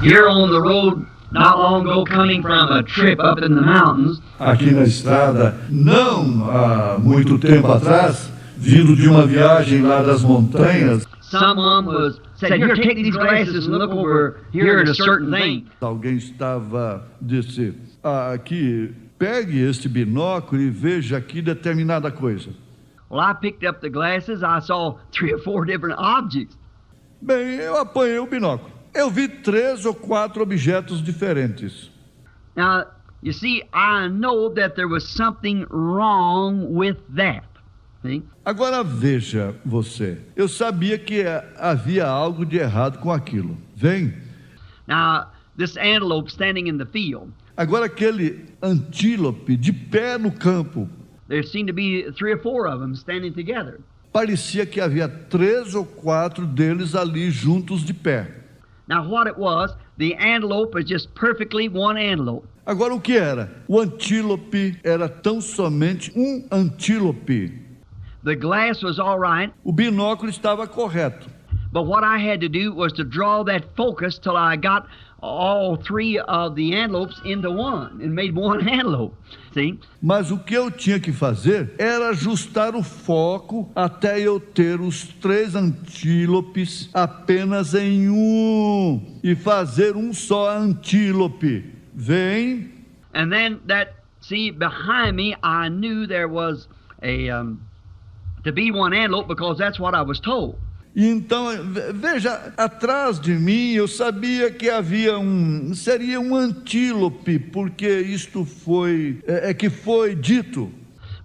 Here on the road, not long ago, coming from a trip up in the mountains. Aqui na estrada, não há muito tempo atrás, vindo de uma viagem lá das montanhas, Someone said, "Here, take these glasses and look over here at a certain thing." alguém disse, aqui, pegue este binóculo e veja aqui determinada coisa. Well, I picked up the glasses. I saw 3 or 4 different objects. Bem, eu apanhei o binóculo. Eu vi 3 ou 4 objetos diferentes. Now, you see, I know that there was something wrong with that. See? Agora veja você, eu sabia que havia algo de errado com aquilo. Vem. Now, this antelope standing in the field, Agora aquele antílope de pé no campo, there seemed to be 3 or 4 of them standing together. parecia que havia 3 ou 4 deles ali juntos de pé. Now, what it was, the antelope was just perfectly one antelope. Agora o que era? O antílope era tão somente um antílope. The glass was all right, O binóculo estava correto. but what I had to do was to draw that focus till I got all 3 of the antelopes into one and made one antelope. See? Mas o que eu tinha que fazer era ajustar o foco até eu ter os 3 antílopes apenas em um e fazer um só antílope. Vem. And then behind me, I knew there was to be one antelope because that's what I was told. E então, veja, atrás de mim eu sabia que seria um antílope, porque isto foi dito.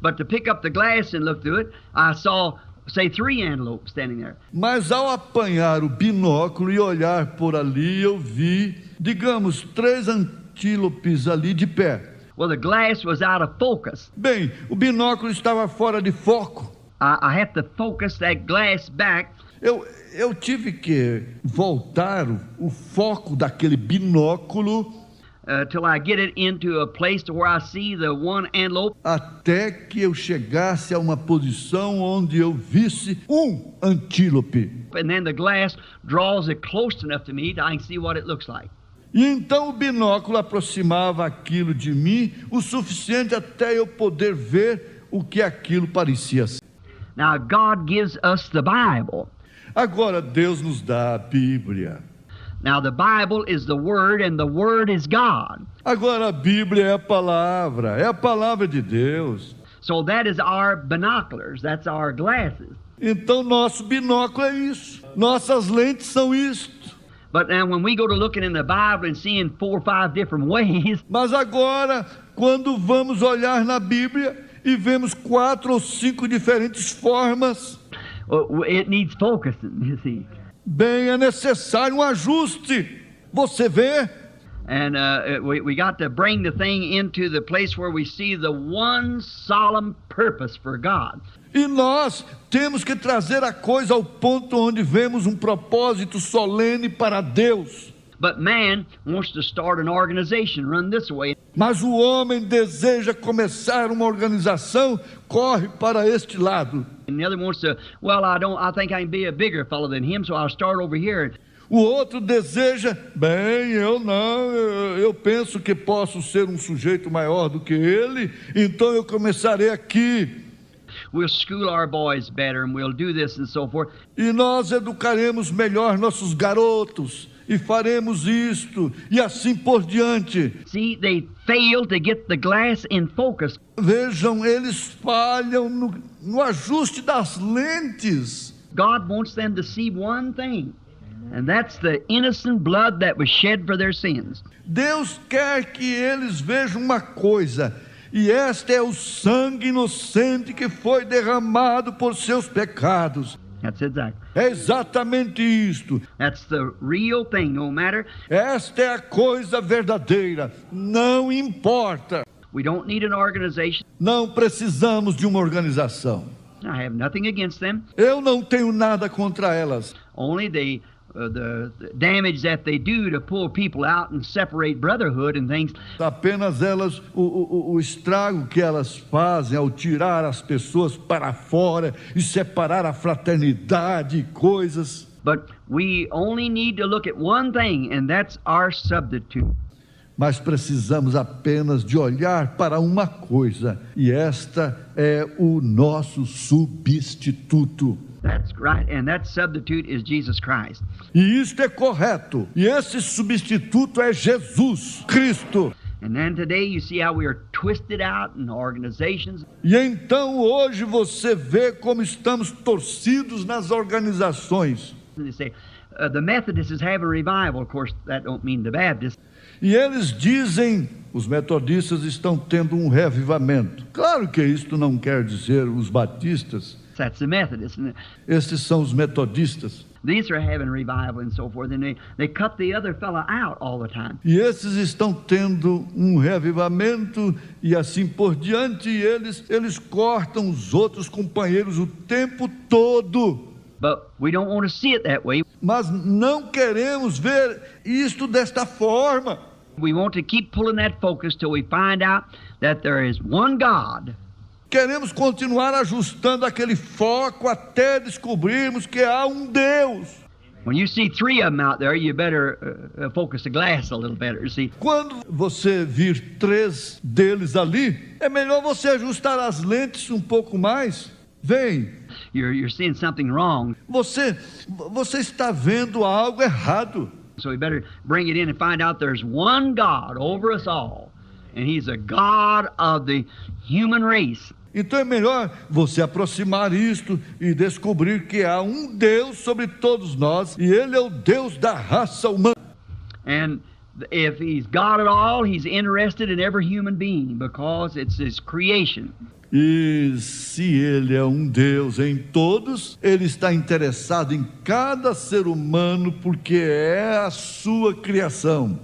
But to pick up the glass and look through it, I saw, say, 3 antelopes standing there. Mas ao apanhar o binóculo e olhar por ali, eu vi, digamos, 3 antílopes ali de pé. Well, the glass was out of focus. Bem, o binóculo estava fora de foco. I had to focus that glass back. Eu tive que voltar o foco daquele binóculo Till I get it into a place to where I see the one antelope. Até que eu chegasse a uma posição onde eu visse um antílope. And then the glass draws it close enough to me that I can see what it looks like. E então o binóculo aproximava aquilo de mim o suficiente até eu poder ver o que aquilo parecia ser. Now, God gives us the Bible. Agora Deus nos dá a Bíblia. Now, the Bible is the Word and the Word is God. Agora a Bíblia é a palavra de Deus. So that is our binoculars, that's our glasses. Então nosso binóculo é isso. Nossas lentes são isto. But now when we go to looking in the Bible and seeing 4 or 5 different ways, Mas agora, quando vamos olhar na Bíblia e vemos 4 ou 5 diferentes formas, it needs focusing, you see. bem, é necessário um ajuste. Você vê? And we got to bring the thing into the place where we see the one solemn purpose for God. E nós temos que trazer a coisa ao ponto onde vemos um propósito solene para Deus. But man wants to start an organization, run this way. Mas o homem deseja começar uma organização, corre para este lado. And the other wants to, well, I think I can be a bigger fellow than him, so I'll start over here. O outro deseja, bem, eu penso que posso ser um sujeito maior do que ele, então eu começarei aqui. We'll school our boys better and we'll do this and so forth. E nós educaremos melhor nossos garotos e faremos isto e assim por diante. See, they fail to get the glass in focus. Vejam, eles falham no ajuste das lentes. God wants them to see one thing, and that's the innocent blood that was shed for their sins. Deus quer que eles vejam uma coisa, e este é o sangue inocente que foi derramado por seus pecados. That's exactly. É exatamente isto. That's the real thing, no matter. Esta é a coisa verdadeira, não importa. We don't need an organization. Não precisamos de uma organização. I have nothing against them. Eu não tenho nada contra elas. Only the damage that they do to pull people out and separate brotherhood and things. Apenas elas, o estrago que elas fazem ao tirar as pessoas para fora e separar a fraternidade e coisas. But we only need to look at one thing, and that's our substitute. Mas precisamos apenas de olhar para uma coisa, e esta é o nosso substituto. That's right, and that substitute is Jesus Christ. E isto é correto. E esse substituto é Jesus Cristo. And then today you see how we are twisted out in organizations. E então hoje você vê como estamos torcidos nas organizações. They say the Methodists is having a revival. Of course, that don't mean the Baptists. E eles dizem, os metodistas estão tendo um revivamento. Claro que isto não quer dizer os batistas. That's the Methodists. Estes são os metodistas. These are having revival and so forth, and they cut the other fella out all the time. E esses estão tendo um revivamento e assim por diante, e eles cortam os outros companheiros o tempo todo. But we don't want to see it that way. Mas não queremos ver isto desta forma. We want to keep pulling that focus till we find out that there is one God. Queremos continuar ajustando aquele foco até descobrirmos que há um Deus. When you see three of them out there, you better focus the glass a little better, see? Quando você vir 3 deles ali, é melhor você ajustar as lentes um pouco mais. Vem. You're seeing something wrong. Você está vendo algo errado. So we better bring it in and find out there's one God over us all. And He's a God of the human race. Então é melhor você aproximar isto e descobrir que há um Deus sobre todos nós, e Ele é o Deus da raça humana. And if He's God at all, He's interested in every human being because it's His creation. E se Ele é um Deus em todos, Ele está interessado em cada ser humano porque é a sua criação.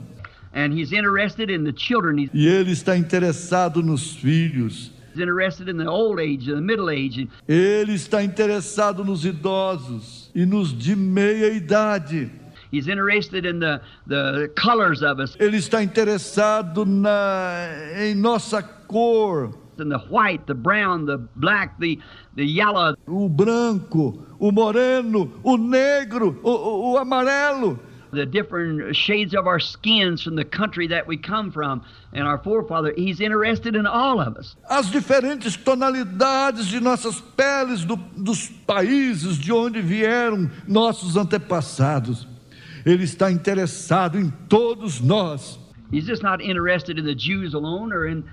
And He's interested in the children. E Ele está interessado nos filhos. He's interested in the old age, the middle age. Ele está interessado nos idosos e nos de meia idade. He's interested in the colors of us. Ele está interessado em nossa cor. In the white, the brown, the black, the yellow. O branco, o moreno, o negro, o amarelo. The different shades of our skins from the country that we come from and our forefather. He's interested in all of us. As diferentes tonalidades de nossas peles dos países de onde vieram nossos antepassados. Ele está interessado em todos nós. He's just not interested in the Jews alone or in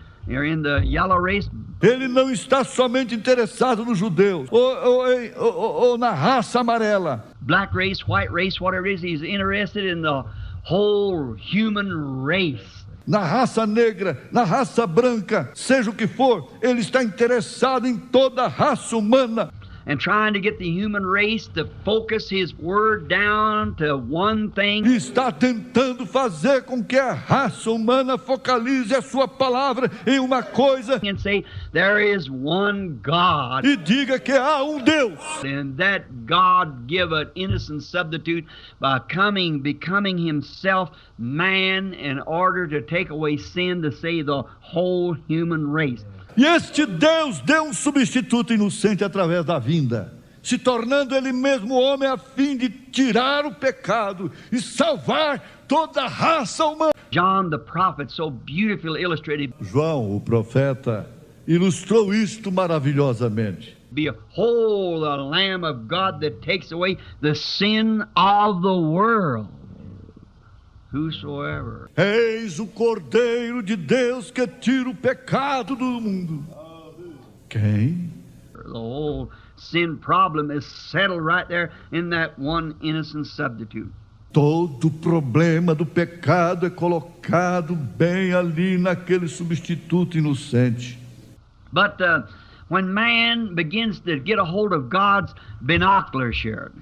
the yellow race. Ele não está somente interessado nos judeus ou na raça amarela. Black race, white race, whatever it is, he's interested in the whole human race. Na raça negra, na raça branca, seja o que for, ele está interessado em toda a raça humana. And trying to get the human race to focus His word down to one thing. E está tentando fazer com que a raça humana focalize a sua palavra em uma coisa. And say, there is one God. E diga que há um Deus. And that God give an innocent substitute by becoming Himself man in order to take away sin, to save the whole human race. E este Deus deu um substituto inocente através da vinda, se tornando Ele mesmo homem a fim de tirar o pecado e salvar toda a raça humana. John the prophet so beautifully illustrated. João, o profeta, ilustrou isto maravilhosamente. Behold, the Lamb of God that takes away the sin of the world. Whosoever. Eis o Cordeiro de Deus que tira o pecado do mundo. Quem? The whole sin problem is settled right there in that one innocent substitute. Todo o problema do pecado é colocado bem ali naquele substituto inocente. But when man begins to get a hold of God's binoculars here,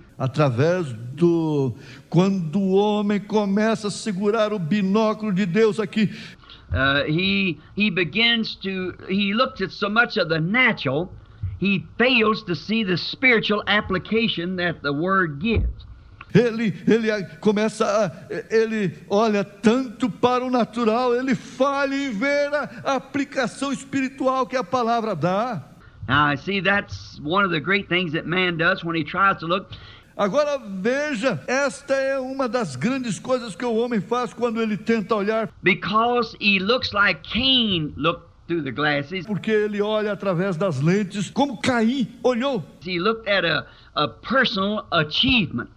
quando o homem começa a segurar o binóculo de Deus aqui, he looks at so much of the natural, he fails to see the spiritual application that the Word gives. Ele olha tanto para o natural, ele falha em ver a aplicação espiritual que a palavra dá. Now, I see that's one of the great things that man does when he tries to look. Agora veja, esta é uma das grandes coisas que o homem faz quando ele tenta olhar. Because he looks like Cain looked through the glasses. Porque ele olha através das lentes, como Caim olhou. He looked at a personal achievement.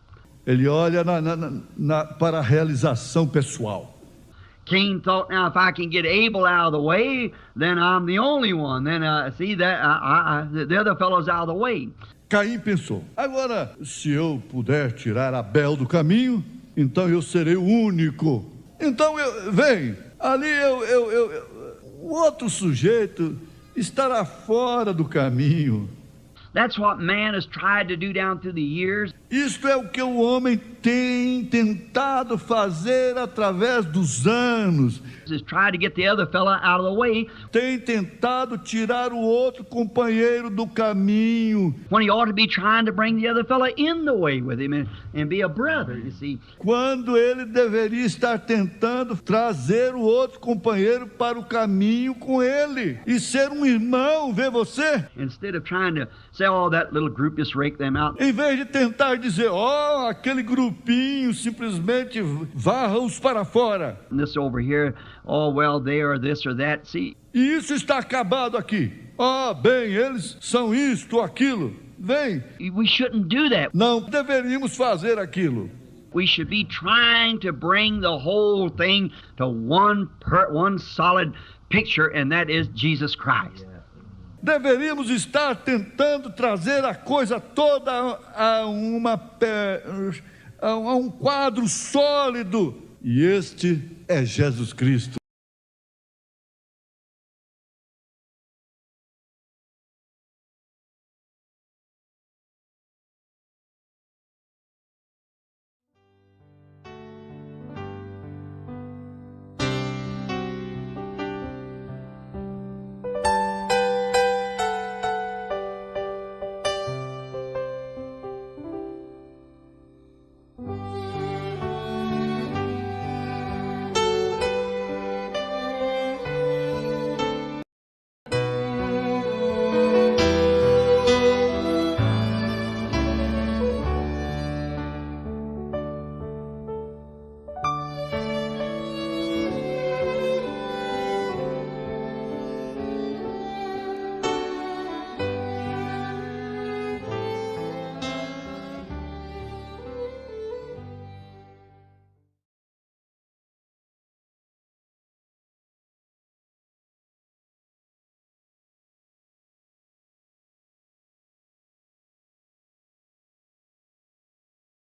Ele olha para a realização pessoal. Cain thought, now if I can get Abel out of the way, then I'm the only one. Then see that the other fellow's out of the way. Caim pensou, agora se eu puder tirar Abel do caminho, então eu serei o único. Então vem, ali o outro sujeito estará fora do caminho. That's what man has tried to do down through the years. Isto é o que o homem tem tentado fazer através dos anos. Is try to get the other fella out of the way. Tem tentado tirar o outro companheiro do caminho. When he ought to be trying to bring the other fella in the way with him and be a brother, you see. Quando ele deveria estar tentando trazer o outro companheiro para o caminho com ele e ser um irmão, vê você? Instead of trying to say, oh, that little group, just rake them out. Em vez de tentar dizer, oh, aquele grupinho, simplesmente varra-os para fora. And this over here, oh, well, they are this or that. See. E isso está acabado aqui. Ah, bem, eles são isto ou aquilo. Vem. We shouldn't do that. Não deveríamos fazer aquilo. We should be trying to bring the whole thing to one solid picture, and that is Jesus Christ. Deveríamos estar tentando trazer a coisa toda a um quadro sólido. E este é Jesus Cristo.